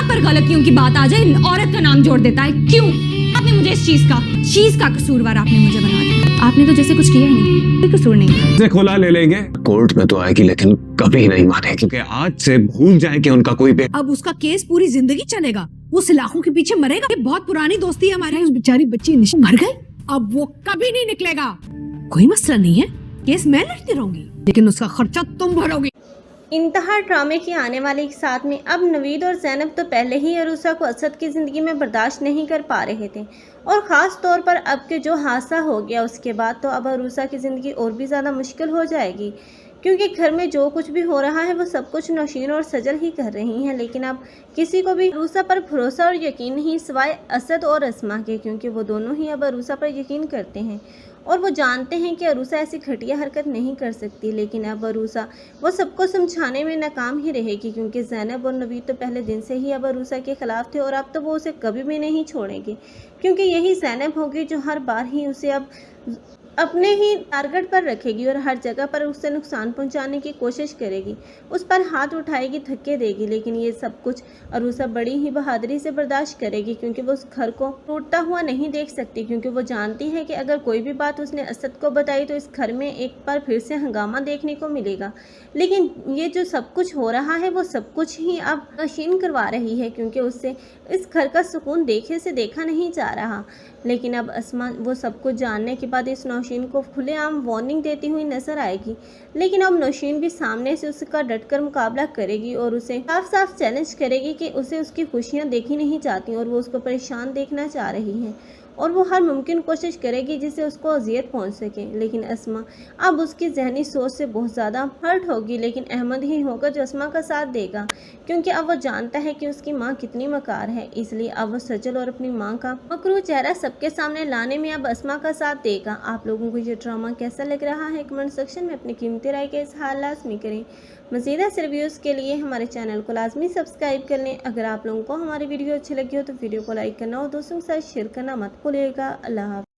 जहाँ पर गलतियों की बात आ जाए औरत का नाम जोड़ देता है। क्यों? आपने मुझे इस चीज का कसूरवार आपने मुझे बना दिया। आपने तो जैसे कुछ किया ही नहीं, कोई कसूर नहीं। से खुला ले लेंगे, कोर्ट में तो आएगी लेकिन कभी नहीं मानेगी, क्योंकि आज से भूल जाए कि उनका कोई अब उसका केस पूरी जिंदगी चलेगा, वो सलाखों के पीछे मरेगा। ये बहुत पुरानी दोस्ती है हमारी। उस बेचारी बच्ची निशा मर गई, अब वो कभी नहीं निकलेगा। कोई मसला नहीं है, केस मैं लड़ती रहूंगी, लेकिन उसका खर्चा तुम भरोगी। इंतहा ड्रामे के आने वाले एक साथ में अब नवीद और ज़ैनब तो पहले ही अरूसा को असद की ज़िंदगी में बर्दाश्त नहीं कर पा रहे थे, और ख़ास तौर पर अब के जो हादसा हो गया उसके बाद तो अब अरूसा की ज़िंदगी और भी ज़्यादा मुश्किल हो जाएगी, क्योंकि घर में जो कुछ भी हो रहा है वो सब कुछ नौशीन और सजल ही कर रही हैं। लेकिन अब किसी को भी अरूसा पर भरोसा और यकीन नहीं सिवाय असद और अस्मा के, क्योंकि वो दोनों ही अब अरूसा पर यकीन करते हैं और वो जानते हैं कि अरूसा ऐसी घटिया हरकत नहीं कर सकती। लेकिन अब अरूसा वो सबको समझाने में नाकाम ही रहेगी, क्योंकि ज़ैनब और नवीद तो पहले दिन से ही अब अरूसा के ख़िलाफ़ थे और अब तो वो उसे कभी भी नहीं छोड़ेंगे, क्योंकि यही ज़ैनब होगी जो हर बार ही उसे अब अपने ही टारगेट पर रखेगी और हर जगह पर उससे नुकसान पहुंचाने की कोशिश करेगी, उस पर हाथ उठाएगी, धक्के देगी। लेकिन ये सब कुछ अरूसा बड़ी ही बहादुरी से बर्दाश्त करेगी, क्योंकि वो उस घर को टूटता हुआ नहीं देख सकती, क्योंकि वो जानती है कि अगर कोई भी बात उसने असद को बताई तो इस घर में एक बार फिर से हंगामा देखने को मिलेगा। लेकिन ये जो सब कुछ हो रहा है वो सब कुछ ही अब नौशीन करवा रही है, क्योंकि उससे इस घर का सुकून देखे से देखा नहीं जा रहा। लेकिन अब अस्मा वो सब कुछ जानने के बाद इस नौशीन को खुलेआम वार्निंग देती हुई नजर आएगी। लेकिन अब नौशीन भी सामने से उसका डटकर मुकाबला करेगी और उसे साफ साफ चैलेंज करेगी कि उसे उसकी खुशियां देखी नहीं जाती और वो उसको परेशान देखना चाह रही है, और वो हर मुमकिन कोशिश करेगी जिससे उसको अजियत पहुंच सके। लेकिन अस्मा अब उसकी जहनी सोच से बहुत ज़्यादा हर्ट होगी, लेकिन अहमद ही होगा जो अस्मा का साथ देगा, क्योंकि अब वो जानता है कि उसकी माँ कितनी मकार है। इसलिए अब वो सजल और अपनी माँ का मकरूह चेहरा सबके सामने लाने में अब अस्मा का साथ देगा। आप लोगों को ये ड्रामा कैसा लग रहा है कमेंट सेक्शन में अपनी कीमती राय के इज़हार लाज़मी करें। मज़ीद ऐसे रिव्यूज़ के लिए हमारे चैनल को लाजमी सब्सक्राइब कर लें। अगर आप लोगों को हमारी वीडियो अच्छी लगी हो तो वीडियो को लाइक करना और दोस्तों के साथ शेयर करना मत भूलिएगा। अल्लाह हाफ़िज़।